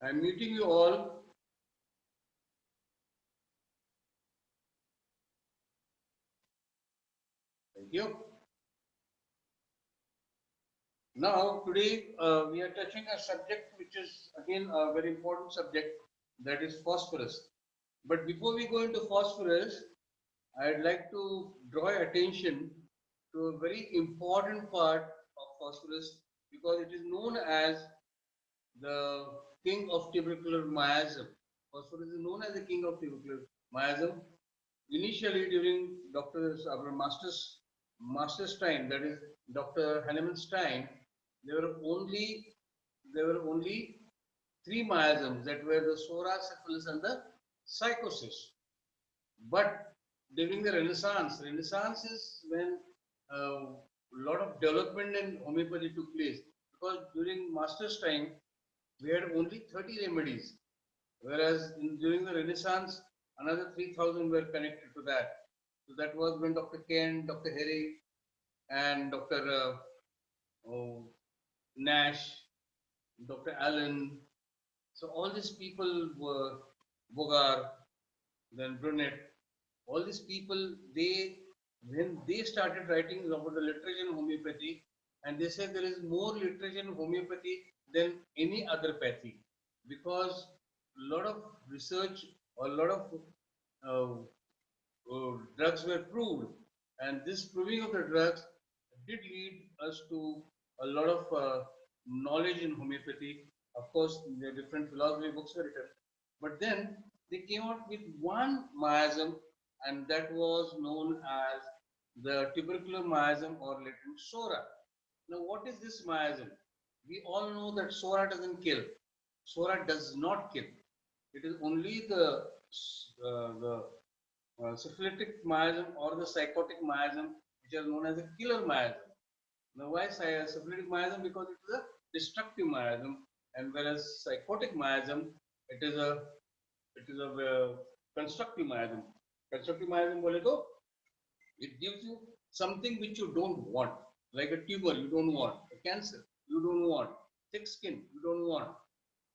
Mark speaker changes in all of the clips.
Speaker 1: I'm meeting you all. Thank you. Now, today we are touching a subject which is again a very important subject, that is phosphorus. But before we go into phosphorus, I'd like to draw your attention to a very important part of phosphorus because it is known as the king of tubercular miasm. Phosphorus is known as the king of tubercular miasm. Initially, during our master's time, that is Dr. Hahnemann's time, there were only there were only three miasms, that were the sora, syphilis, and the psychosis. But during the Renaissance is when a lot of development in homeopathy took place. Because during master's time, we had only 30 remedies, whereas during the Renaissance, another 3,000 were connected to that. So that was when Dr. Kent, Dr. Herrick, and Dr. Nash, Dr. Allen. So all these people were Bogar, then Brunet. All these people, when they started writing about the literature in homeopathy, and they said there is more literature in homeopathy than any other pathy, because a lot of research or a lot of uh, drugs were proved, and this proving of the drugs did lead us to a lot of knowledge in homeopathy. Of course, there are different philosophy books were written, but then they came out with one miasm, and that was known as the tubercular miasm or latent sora. Now, what is this miasm? We all know that sora doesn't kill. Sora does not kill. It is only the syphilitic miasm or the psychotic miasm, which are known as a killer miasm. Now, why syphilitic miasm? Because it is a destructive miasm, and whereas psychotic miasm, it is a constructive miasm. Constructive miasm बोले तो it gives you something which you don't want, like a tumor you don't want, a cancer you don't want, thick skin you don't want,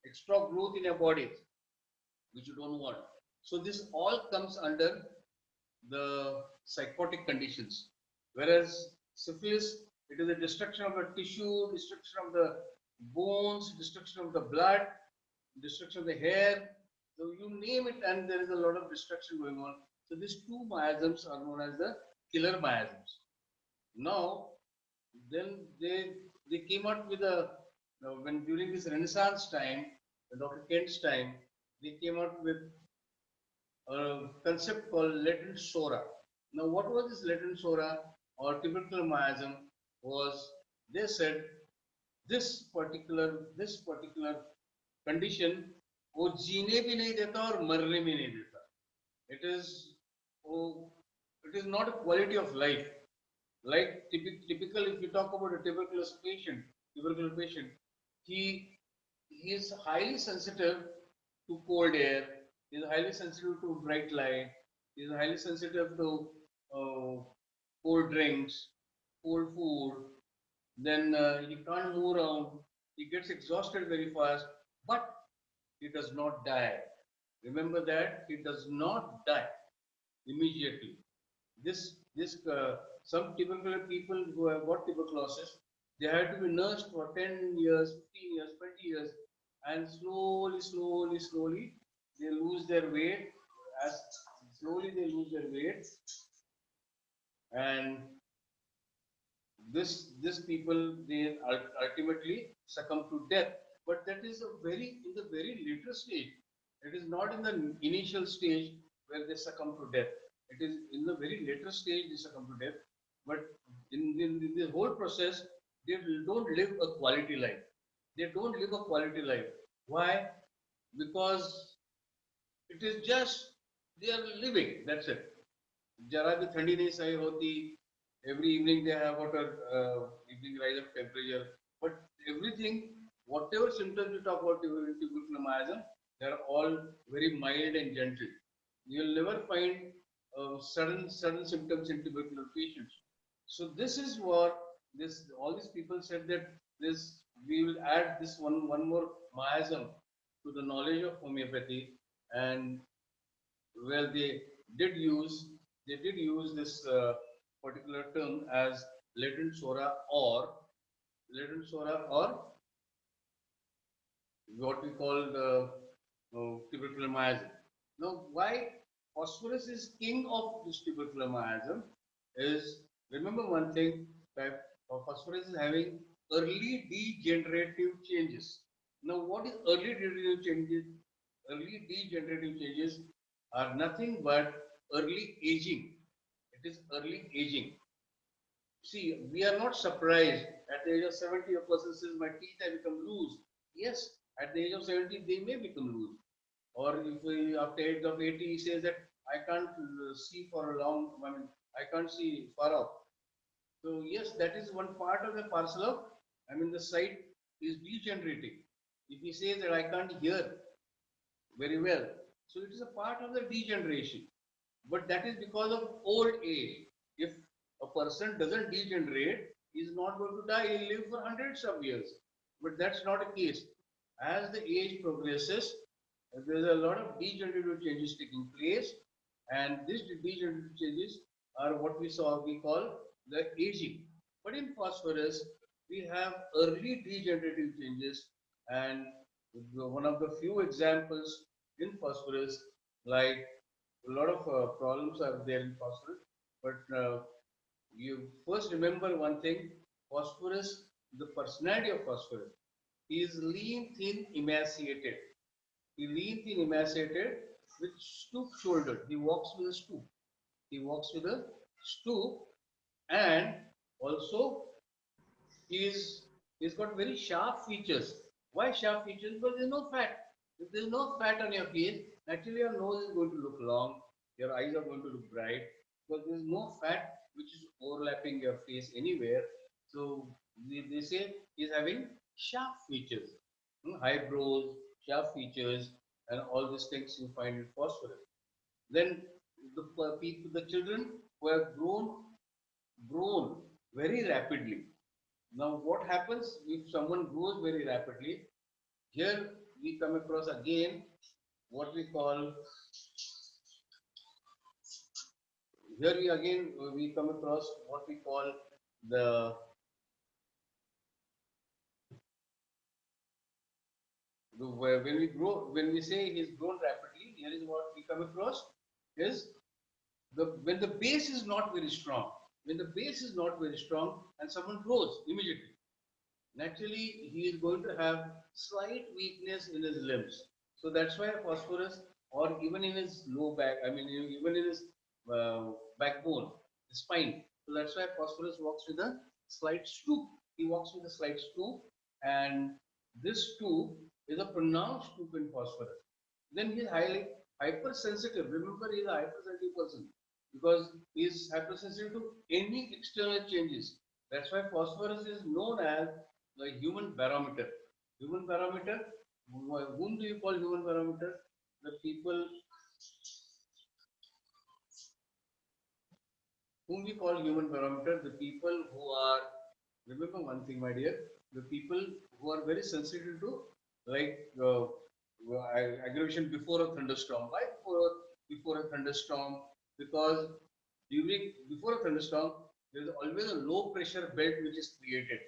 Speaker 1: extra growth in your body which you don't want. So this all comes under the psychotic conditions. Whereas syphilis, it is a destruction of the tissue, destruction of the bones, destruction of the blood, destruction of the hair. So you name it, and there is a lot of destruction going on. So these two miasms are known as the killer miasms. Now, then they came out with a when during this Renaissance time, Dr. Kent's time, they came out with a concept called latent sora. Now, what was this latent sora or tubercular miasm? Was they said this particular condition वो जीने भी नहीं देता और मरने भी नहीं देता. It is oh, it is not a quality of life. Like typical, if you talk about a tubercular patient, he is highly sensitive to cold air. He is highly sensitive to bright light. He is highly sensitive to uh, cold drinks, cold food. Then he can't move around. He gets exhausted very fast, but he does not die. Remember that he does not die immediately. This some tubercular people who have got tuberculosis, they had to be nursed for 10 years, 15 years, 20 years, and slowly they lose their weight. As slowly they lose their weight, and this people, they ultimately succumb to death. But that is a very in the very later stage. It is not in the initial stage where they succumb to death. It is in the very later stage they succumb to death. But in the whole process, they don't live a quality life. They don't live a quality life. Why? Because it is just they are living, that's it. जरा भी ठंडी नहीं सही होती. Every evening they have got a evening rise of temperature. But everything, whatever symptoms you talk about tubercular miasm, they are all very mild and gentle. You'll never find sudden symptoms in tubercular patients. So this is what this all these people said, that this we will add this one more miasm to the knowledge of homeopathy, and well, they did use this particular term as latent sora or what we call the tubercular miasm. Now, why phosphorus is king of this tubercular miasm is, remember one thing, that phosphorus is having early degenerative changes. Now, what is early degenerative changes? Early degenerative changes are nothing but early aging. It is early aging. See, we are not surprised at the age of 70 a person says my teeth have become loose. Yes, at the age of 70 they may become loose. Or if we, after age of 80 he says that I can't see for a long, I mean, I can't see far off. So yes, that is one part of the parcel of, I mean, the sight is degenerating. If he says that I can't hear very well, so it is a part of the degeneration. But that is because of old age. If a person doesn't degenerate, he is not going to die. He'll live for hundreds of years. But that's not the case. As the age progresses, there's a lot of degenerative changes taking place, and these degenerative changes are what we call the aging. But in phosphorus, we have early degenerative changes, and one of the few examples in phosphorus, like a lot of problems are there in phosphorus, but you first remember one thing: phosphorus, the personality of phosphorus, he is lean, thin, emaciated. He lean, thin, emaciated, with stoop shouldered. He walks with a stoop. He walks with a stoop, and also he's he's got very sharp features. Why sharp features? Because there's no fat. If there's no fat on your face, naturally your nose is going to look long, your eyes are going to look bright, because there's no fat which is overlapping your face anywhere. So they say he's having sharp features, high brows, sharp features, and all these things you find in phosphorus. Then the children who have grown very rapidly. Now, what happens if someone grows very rapidly? Here we come across again what we call, here we again we come across what we call the, when we say he's grown rapidly, here is what we come across is the when the base is not very strong. When the base is not very strong and someone grows immediately, naturally he is going to have slight weakness in his limbs. So that's why phosphorus, or even in his low back, I mean, even in his backbone, the spine. So that's why phosphorus walks with a slight stoop. He walks with a slight stoop, and this stoop is a pronounced stoop in phosphorus. Then he's highly hypersensitive. Remember, he's a hypersensitive person because he's hypersensitive to any external changes. That's why phosphorus is known as the human barometer. Human barometer, whom do you call human barometer? The people whom we call human barometer, the people who are, remember one thing, my dear, the people who are very sensitive to, like aggravation before a thunderstorm. Why before a thunderstorm? Because before a thunderstorm, there is always a low pressure belt which is created.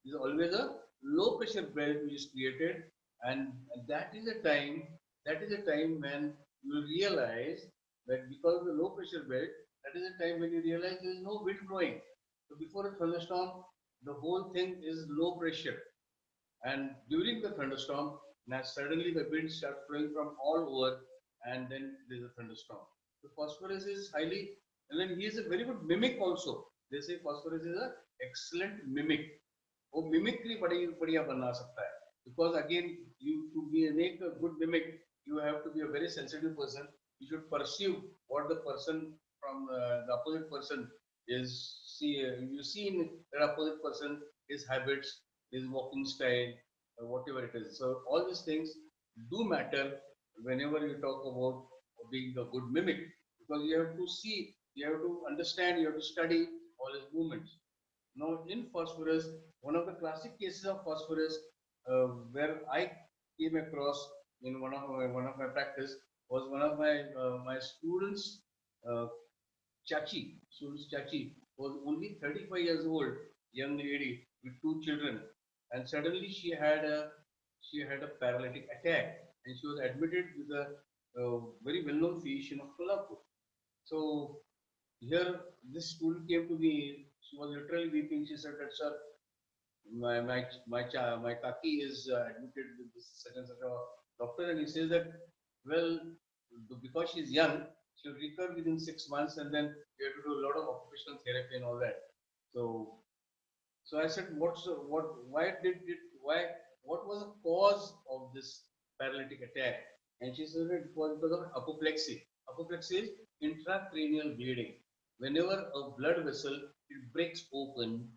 Speaker 1: There is always a low pressure belt which is created, and that is a time. That is a time when you realize that because of the low pressure belt, that is a time when you realize there is no wind blowing. So before a thunderstorm, the whole thing is low pressure, and during the thunderstorm, now suddenly the wind starts flowing from all over, and then there's a thunderstorm. So phosphorus is highly, and then he is a very good mimic also. They say phosphorus is an excellent mimic. वो mimicry बड़ी बढ़िया बना सकता है, because again you to be make a good mimic, you have to be a very sensitive person. You should perceive what the person from the opposite person is see. You see in the opposite person, his habits, his walking style, whatever it is. So all these things do matter whenever you talk about being a good mimic, because you have to see, you have to understand, you have to study all his movements. Now, in phosphorus, one of the classic cases of phosphorus where I came across in one of my practice was one of my students, uh, Chachi was only 35 years old, young lady with two children, and suddenly she had a paralytic attack, and she was admitted with a very well-known physician of Kolhapur. So here, this student came to me. She was literally weeping. She said that, sir, my kaki is admitted with this such and such a doctor, and he says that, well, because she's young, she'll recover within 6 months, and then you have to do a lot of occupational therapy and all that. So, so I said, why did it, why, what was the cause of this paralytic attack? And she said it was because of apoplexy. Apoplexy is intracranial bleeding. Whenever a blood vessel it breaks open,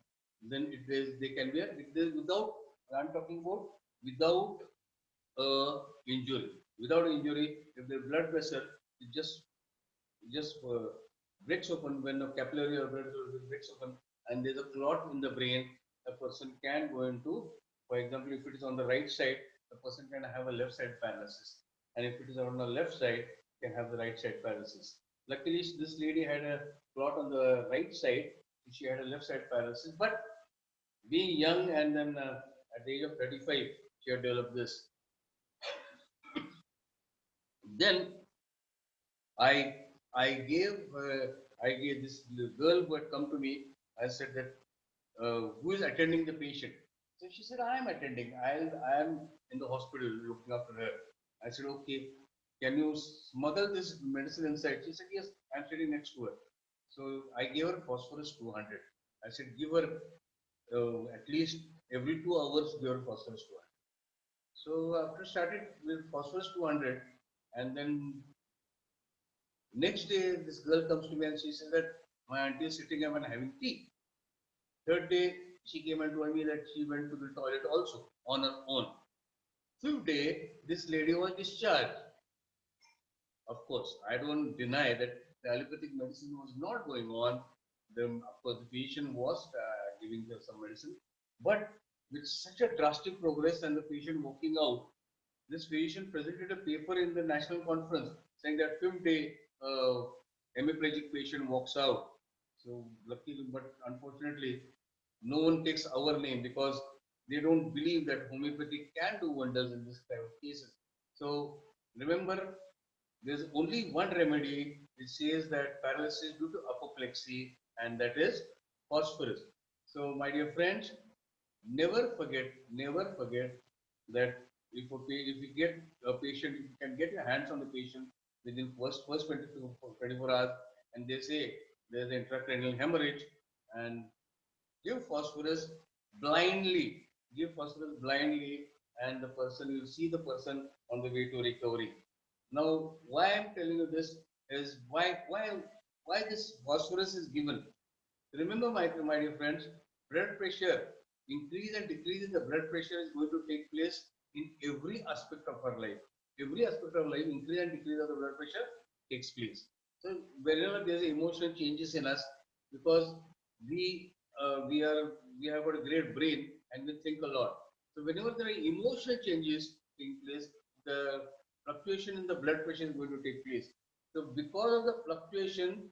Speaker 1: then they can be without. I'm talking about without injury. Without injury, if the blood vessel it just breaks open when the capillary or blood vessel breaks open and there's a clot in the brain, a person can go into, for example, if it is on the right side, the person can have a left side paralysis. And if it is on the left side, can have the right side paralysis. Luckily, this lady had a clot on the right side, she had a left side paralysis, but being young and then at the age of 35, she had developed this. Then I I gave this girl who had come to me. I said that who is attending the patient? So she said I am attending. I am in the hospital looking after her. I said okay. Can you smuggle this medicine inside? She said yes. I'm sitting next to her. So I gave her phosphorus 200. I said give her at least every 2 hours give her phosphorus 200. So after started with phosphorus 200, and then next day, this girl comes to me and she says that my auntie is sitting up and having tea. Third day, she came and told me that she went to the toilet also on her own. Fifth day, this lady was discharged. Of course, I don't deny that the allopathic medicine was not going on. Of course, the patient was giving her some medicine, but with such a drastic progress and the patient walking out, this physician presented a paper in the national conference saying that fifth day hemiplegic patient walks out. So luckily, but unfortunately, no one takes our name because they don't believe that homeopathy can do wonders in this type of cases. So remember, there's only one remedy which says that paralysis due to apoplexy, and that is phosphorus. So, my dear friends, never forget that if you get a patient, if you can get your hands on the patient within first 24 hours, and they say there's intracranial hemorrhage, and give phosphorus blindly, give phosphorus blindly, and the person you see the person on the way to recovery. Now, why I'm telling you this is why this phosphorus is given. Remember, my dear friends, blood pressure, increase and decrease in the blood pressure is going to take place in every aspect of our life. Every aspect of life, increase and decrease of the blood pressure takes place. So whenever there's emotional changes in us, because we we have got a great brain and we think a lot. So whenever there are emotional changes taking place, the fluctuation in the blood pressure is going to take place. So because of fluctuation,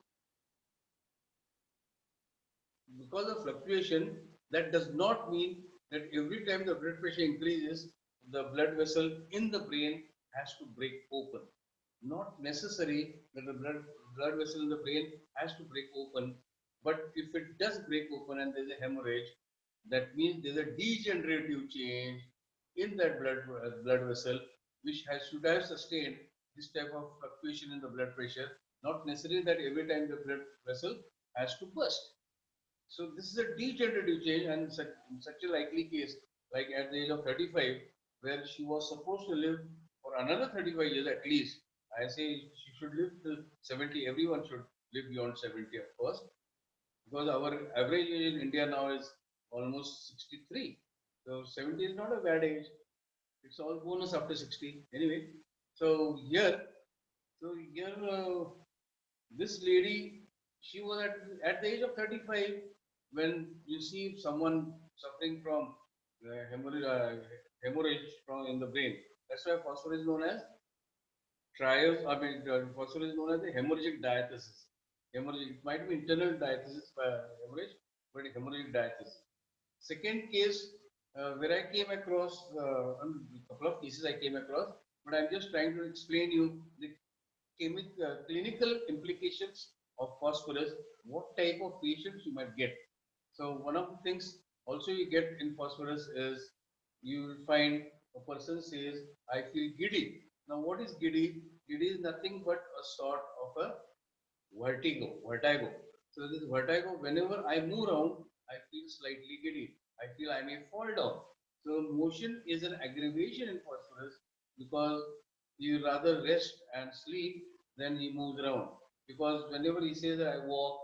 Speaker 1: that does not mean that every time the blood pressure increases, the blood vessel in the brain has to break open. Not necessary that the blood vessel in the brain has to break open, but if it does break open and there's a hemorrhage, that means there's a degenerative change in that blood vessel, which should have sustained this type of fluctuation in the blood pressure. Not necessarily that every time the blood vessel has to burst. So this is a degenerative change, and such a likely case, like at the age of 35, where she was supposed to live for another 35 years at least. I say she should live till 70. Everyone should live beyond 70, of course, because our average age in India now is almost 63. So 70 is not a bad age. It's all bonus after 60. Anyway, so here, this lady, she was at the age of 35 when you see someone suffering from hemorrhage from in the brain. That's why phosphorus is known as phosphorus is known as the hemorrhagic diathesis. Hemorrhagic, it might be internal diathesis by hemorrhage, but hemorrhagic diathesis. Second case where I came across, a couple of cases I came across, but I'm just trying to explain you the clinical implications of phosphorus, what type of patients you might get. So one of the things also you get in phosphorus is you will find a person says, I feel giddy. Now what is giddy? Giddy is nothing but a sort of a vertigo. So this vertigo, whenever I move around, I feel slightly giddy. I feel I may fall down. So motion is an aggravation in phosphorus because you rather rest and sleep than he moves around. Because whenever he says that I walk,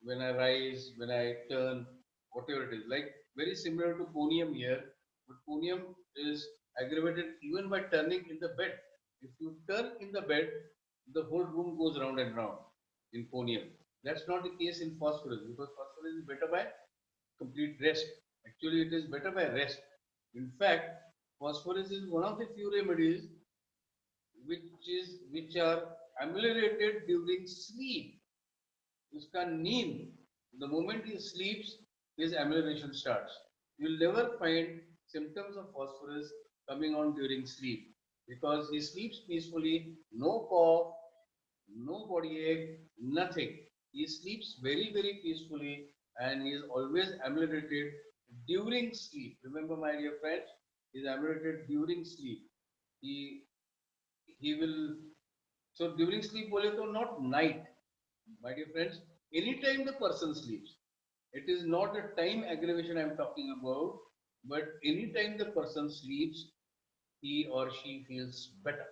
Speaker 1: when I rise, when I turn, whatever it is, like very similar to ponium here, but ponium is aggravated even by turning in the bed. If you turn in the bed, the whole room goes round and round in phonium. That's not the case in phosphorus because phosphorus is better by complete rest. Actually, it is better by rest. In fact, phosphorus is one of the few remedies which are ameliorated during sleep. उसका नींद, the moment he sleeps, his amelioration starts. You'll never find symptoms of phosphorus coming on during sleep because he sleeps peacefully, no cough, no body ache, nothing. He sleeps very, very peacefully and he is always ameliorated during sleep. Remember, my dear friends, he is ameliorated during sleep. He he will so during sleep bole to not night, my dear friends, anytime the person sleeps. It is not a time aggravation I'm talking about, but anytime the person sleeps, he or she feels better.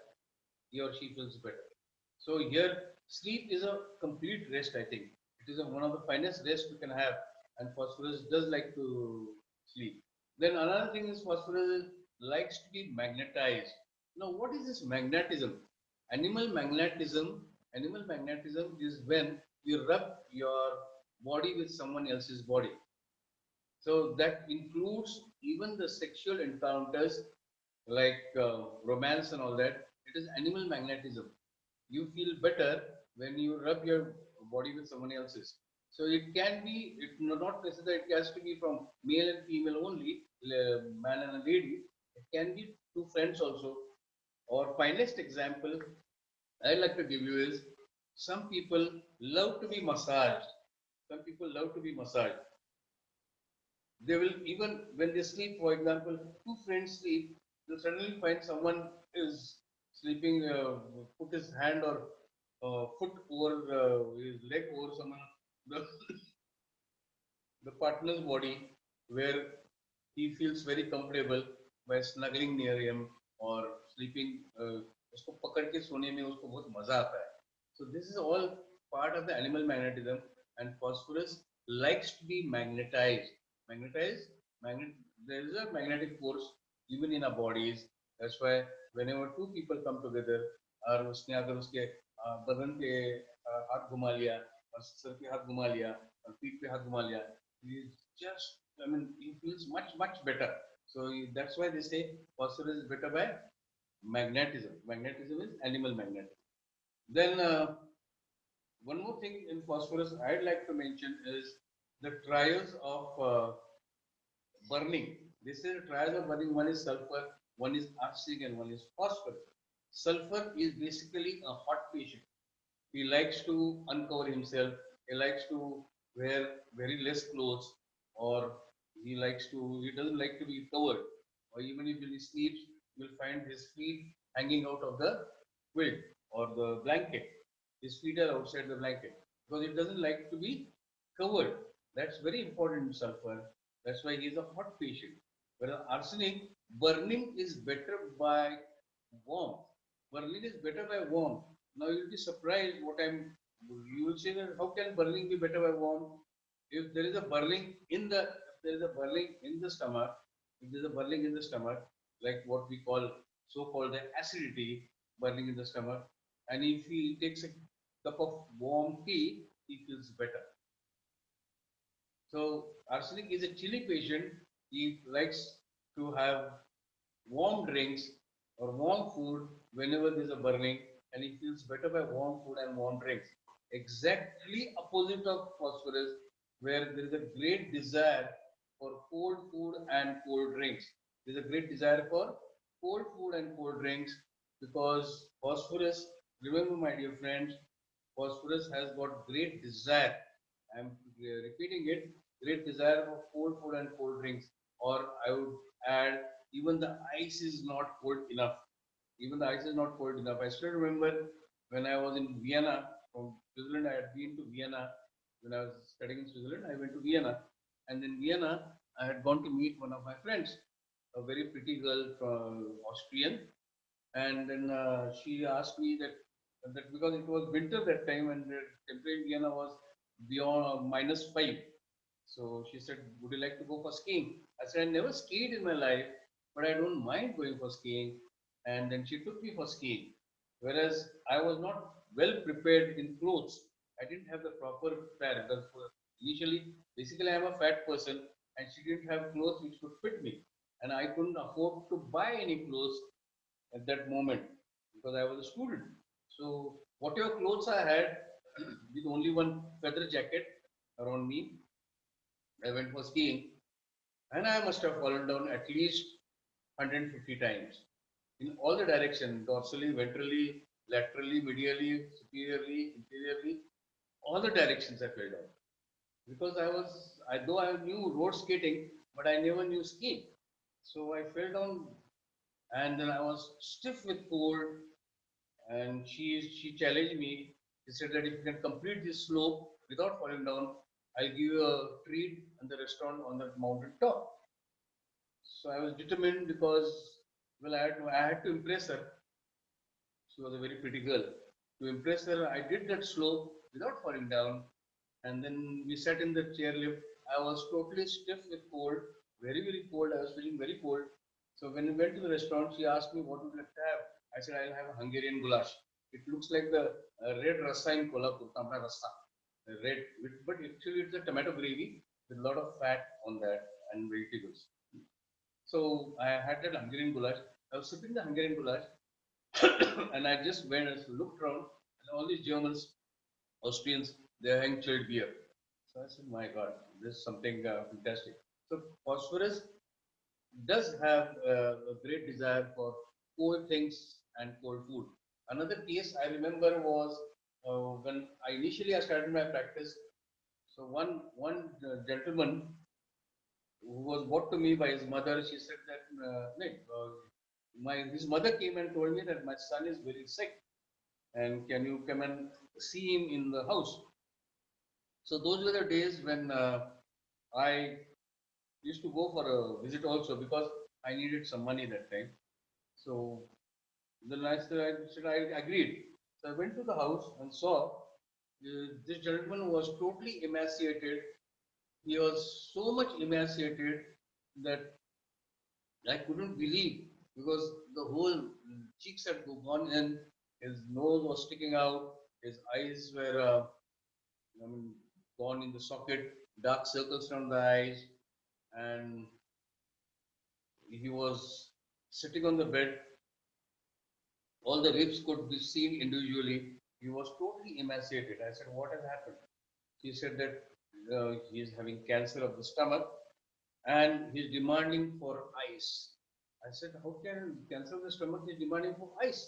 Speaker 1: He or she feels better. So here, sleep is a complete rest, I think. It is one of the finest rest you can have, and phosphorus does like to sleep. Then another thing is phosphorus likes to be magnetized. Now, what is this magnetism? Animal magnetism, animal magnetism is when you rub your body with someone else's body. So that includes even the sexual encounters like romance and all that. It is animal magnetism. You feel better when you rub your body with someone else's. So it can be, it not necessarily it has to be from male and female only, man and a lady. It can be two friends also. Or finest example I'd like to give you is some people love to be massaged. Some people love to be massaged. They will even when they sleep, for example, two friends sleep, they'll suddenly find someone is sleeping, put his hand or foot over his leg over someone the, the partner's body where he feels very comfortable by snuggling near him or sleeping, उसको पकड़ के सोने में उसको बहुत मजा आता है. So this is all part of the animal magnetism, and phosphorus likes to be magnetized. Magnetized, magnet. There is a magnetic force even in our bodies. That's why whenever two people come together, और उसने अगर उसके बदन पे हाथ घुमा लिया और सर पे हाथ घुमा लिया और पीठ पे हाथ घुमा लिया, he just, I mean, he feels much better. So that's why they say phosphorus is better by magnetism. Magnetism is animal magnetism. Then one more thing in phosphorus I'd like to mention is the trials of burning. This is trials of burning. One is sulfur, one is arsenic, and one is phosphorus. Sulfur is basically a hot patient. He likes to uncover himself. He likes to wear very less clothes, or he doesn't like to be covered. Or even if he sleeps, you'll find his feet hanging out of the quilt or the blanket. His feet are outside the blanket because it doesn't like to be covered. That's very important in sulfur. That's why he is a hot patient. Whereas arsenic, burning is better by warmth. Burning is better by warmth. Now you'll be surprised you will say that how can burning be better by warmth? If there is a burning in the, if there is a burning in the stomach, if there is a burning in the stomach, like what we call so-called the acidity burning in the stomach, and if he takes a cup of warm tea, he feels better. So arsenic is a chilly patient. He likes to have warm drinks or warm food whenever there's a burning, and he feels better by warm food and warm drinks. Exactly opposite of phosphorus, where there is a great desire for cold food and cold drinks. There's a great desire for cold food and cold drinks because phosphorus, remember my dear friends, phosphorus has got great desire. I'm repeating it, great desire for cold food and cold drinks. Or I would add, even the ice is not cold enough. Even the ice is not cold enough. I still remember when I was in Vienna, from Switzerland. I had been to Vienna when I was studying in Switzerland. I went to Vienna, and in Vienna, I had gone to meet one of my friends, a very pretty girl from Austrian, and then she asked me that because it was winter that time and the temperature in Vienna was beyond -5. So she said, "Would you like to go for skiing?" I said, "I never skied in my life, but I don't mind going for skiing." And then she took me for skiing. Whereas I was not well prepared in clothes. I didn't have the proper fat. Because initially, basically, I'm a fat person, and she didn't have clothes which could fit me. And I couldn't afford to buy any clothes at that moment because I was a student. So whatever clothes I had, with only one feather jacket around me, I went for skiing, and I must have fallen down at least 150 times in all the directions, dorsally, ventrally, laterally, medially, superiorly, inferiorly, all the directions I fell down because though I knew road skating, but I never knew skiing. So I fell down, and then I was stiff with cold, and she challenged me. She said that if you can complete this slope without falling down, I'll give you a treat in the restaurant on the mountain top. So I was determined because well I had to impress her. She was a very pretty girl. To impress her, I did that slope without falling down, and then we sat in the chairlift. I was totally stiff with cold, very very cold. I was feeling very cold. So when we went to the restaurant, she asked me what would you like to have. I said I'll have a Hungarian goulash. It looks like the red rasa in Kolhapur, tamra rasa, red. But actually it's a tomato gravy with a lot of fat on that and vegetables. So I had that Hungarian goulash. I was sipping the Hungarian goulash, and I just went and looked around, and all these Germans, Austrians, they're having chilled beer. So I said, my God, this is something fantastic. So phosphorus does have a great desire for cold things and cold food. Another case I remember was when I started my practice. So one gentleman who was brought to me by his mother, she said that Nick, his mother came and told me that my son is very sick, and can you come and see him in the house? So those were the days when I used to go for a visit also because I needed some money that time. So then I agreed. So I went to the house and saw this gentleman was totally emaciated. He was so much emaciated that I couldn't believe because the whole cheeks had gone in, his nose was sticking out, his eyes were I mean, gone in the socket, dark circles around the eyes, and he was sitting on the bed. All the ribs could be seen individually. He was totally emaciated. I said, "What has happened?" He said that he is having cancer of the stomach and he's demanding for ice. I said, "How can cancer of the stomach is demanding for ice?"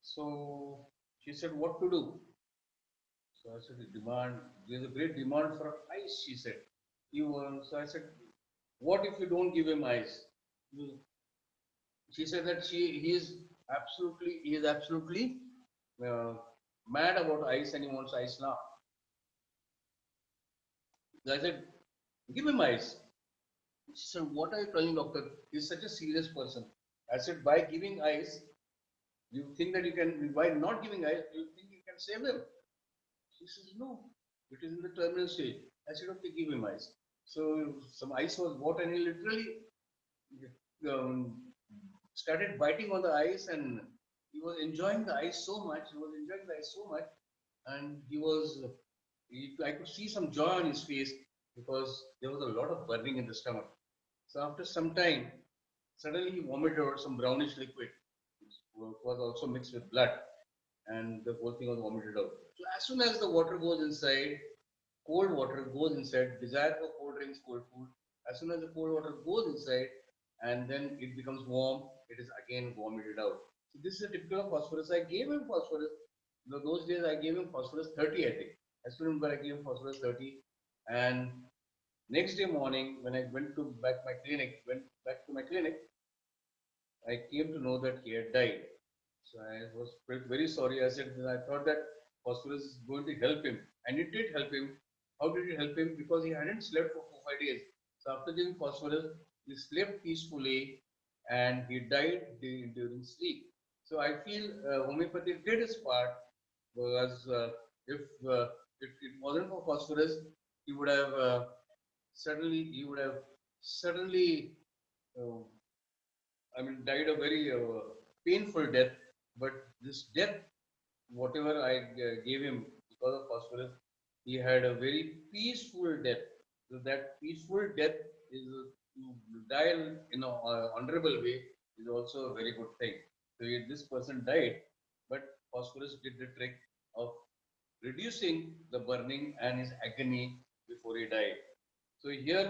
Speaker 1: So she said, "What to do?" So I said, there's a great demand for ice, she said. So I said, what if you don't give him ice? She said that he is absolutely uh, mad about ice and he wants ice now. So I said, give him ice. She said, what are you telling, doctor? He's such a serious person. I said, by giving ice, you think that you can, by not giving ice, you think you can save him? She says, no, it is in the terminal stage. I said, okay, give him ice. So some ice was bought and he literally um, started biting on the ice and he was enjoying the ice so much. He was enjoying the ice so much and I could see some joy on his face because there was a lot of burning in the stomach. So after some time, suddenly he vomited out some brownish liquid, which was also mixed with blood, and the whole thing was vomited out. So as soon as the water goes inside, cold water goes inside, desire for cold drinks, cold food. As soon as the cold water goes inside, and then it becomes warm, it is again vomited out. So this is a typical of phosphorus. I gave him phosphorus. Those days I gave him phosphorus 30, I think. I still remember I gave him phosphorus 30, and next day morning when I went back to my clinic, I came to know that he had died. So I felt very sorry. I said I thought that phosphorus is going to help him, and it did help him. How did it help him? Because he hadn't slept for 4 5 days. So after giving phosphorus, he slept peacefully, and he died during sleep. So I feel homeopathy did its part, because if uh, if it wasn't for phosphorus, he would have suddenly uh, died a very painful death. But this death, whatever I gave him because of phosphorus, he had a very peaceful death. So that peaceful death is to die in an honorable way is also a very good thing. So this person died, but phosphorus did the trick of reducing the burning and his agony before he died. So here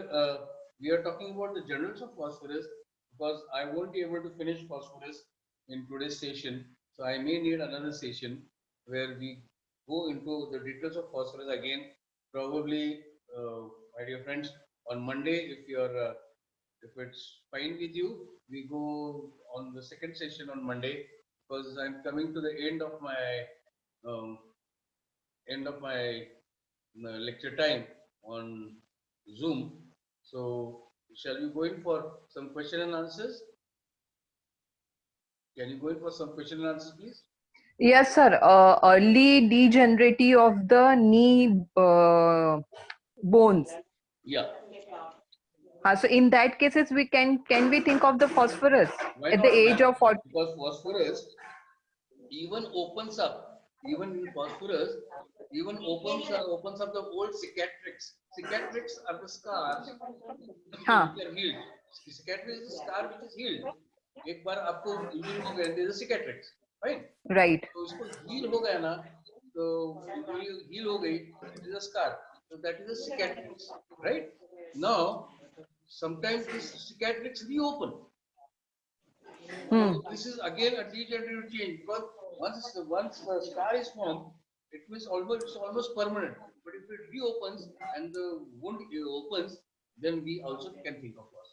Speaker 1: we are talking about the generals of phosphorus, because I won't be able to finish phosphorus in today's session. So I may need another session where we go into the details of phosphorus again. Probably, my dear friends, on Monday, if it's fine with you, we go on the second session on Monday, because I'm coming to the um, end of my lecture time on Zoom. So, shall we go in for some question and answers? Can you go in for some question and answers, please?
Speaker 2: Yes, sir. Early degenerative of the knee bones.
Speaker 1: Yeah.
Speaker 2: So in that cases, we can we think of the phosphorus
Speaker 1: Why
Speaker 2: at the
Speaker 1: not,
Speaker 2: age
Speaker 1: ma'am?
Speaker 2: of 40?
Speaker 1: Because phosphorus even opens up, even in phosphorus, even opens up the old cicatrix. Cicatrix are the scars
Speaker 2: हाँ,
Speaker 1: which are healed. Cicatrix is a scar which is healed. एक बार आपको injury हो गई, there is a cicatrix, right?
Speaker 2: right.
Speaker 1: तो उसको heal हो गया ना, तो इंजरी हील हो गई, it is a scar. So that is a cicatrix, right? Now, sometimes this cicatrix reopen. So
Speaker 2: Hmm.
Speaker 1: this is again a degenerative change, because once the scar is formed, it means it's almost permanent. But if it reopens and the wound opens, then we also can think of loss.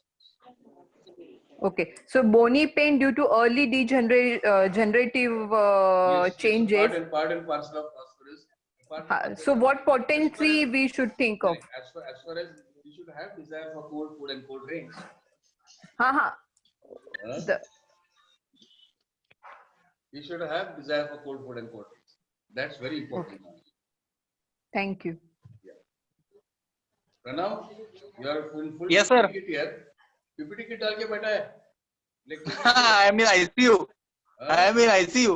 Speaker 2: Okay. So bony pain due to early degenerative
Speaker 1: Yes, it's a
Speaker 2: changes.
Speaker 1: part and parcel of phosphorus. Part and parcel
Speaker 2: So
Speaker 1: of,
Speaker 2: what
Speaker 1: as far as
Speaker 2: potency we should think of?
Speaker 1: correct, as far as we should have desire for cold food and cold drinks.
Speaker 2: हाँ हाँ.
Speaker 1: Huh?
Speaker 2: The,
Speaker 1: We should have desire for cold food and cold drinks. That's very
Speaker 2: okay.
Speaker 1: important.
Speaker 2: Thank you.
Speaker 1: Yeah. Pranav, you are in full
Speaker 3: Yes, sir.
Speaker 1: PPT kit here. PPT kit डाल के बैठा है. Lecture के लिए.
Speaker 3: I am in ICU.
Speaker 1: Huh?
Speaker 3: I am in ICU.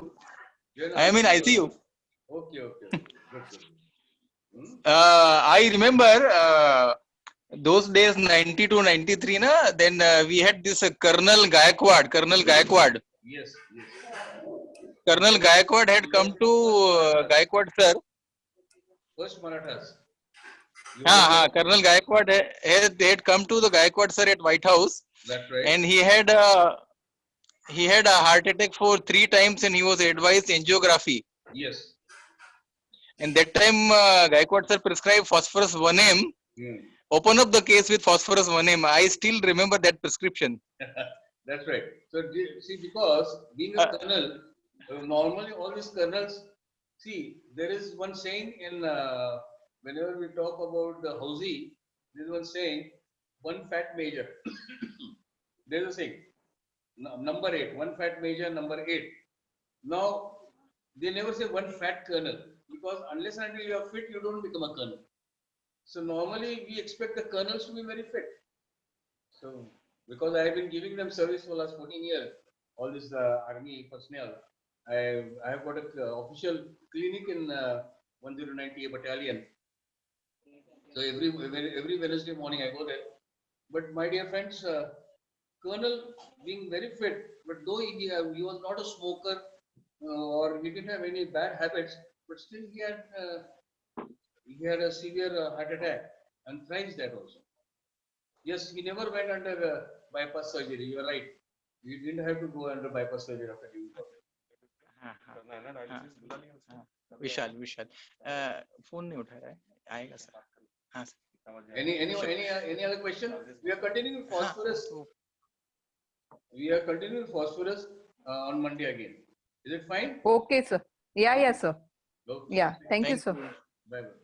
Speaker 1: You're
Speaker 3: I am in ICU.
Speaker 1: Okay, okay, okay. Good, good. Hmm?
Speaker 3: I remember those days 92, 93, na, then we had this Colonel Gaikwad.
Speaker 1: Yes, yes.
Speaker 3: Colonel Gaikwad had come to Gaikwad sir.
Speaker 1: First Marathas. You were there.
Speaker 3: Colonel Gaikwad had come to the Gaikwad sir at White House,
Speaker 1: That's right.
Speaker 3: and he had a heart attack for 3 times, and he was advised angiography.
Speaker 1: Yes.
Speaker 3: And that time Gaikwad sir prescribed phosphorus 1M. Open up the case with phosphorus 1M. I still remember that prescription.
Speaker 1: That's right. So see, because being a colonel, normally all these colonels, see, there is one saying in whenever we talk about the Housie, there is one saying, one fat major. There is a saying, number 8, one fat major, number 8. Now, they never say one fat colonel, because unless and until you are fit, you don't become a colonel. So normally we expect the colonels to be very fit. So because I have been giving them service for the last 14 years, all this army personnel, I have got an official clinic in 1090 battalion. So every Wednesday morning I go there. But my dear friends, Colonel being very fit, but though he was not a smoker or he didn't have any bad habits, but still he had a severe heart attack and thrice that also. Yes, he never went under bypass surgery. You are right. He didn't have to go under bypass surgery after giving birth.
Speaker 3: हाँ हाँ विशाल विशाल phone नहीं उठा रहा है आएगा sir हाँ sir
Speaker 1: Any other question? We are continuing phosphorus.
Speaker 3: तो
Speaker 1: We are continuing phosphorus on Monday again. Is it fine?
Speaker 2: Okay, sir. Yeah, sir.
Speaker 1: Okay.
Speaker 2: Yeah. Thank you,
Speaker 3: thank
Speaker 2: sir.
Speaker 3: you
Speaker 1: Bye bye.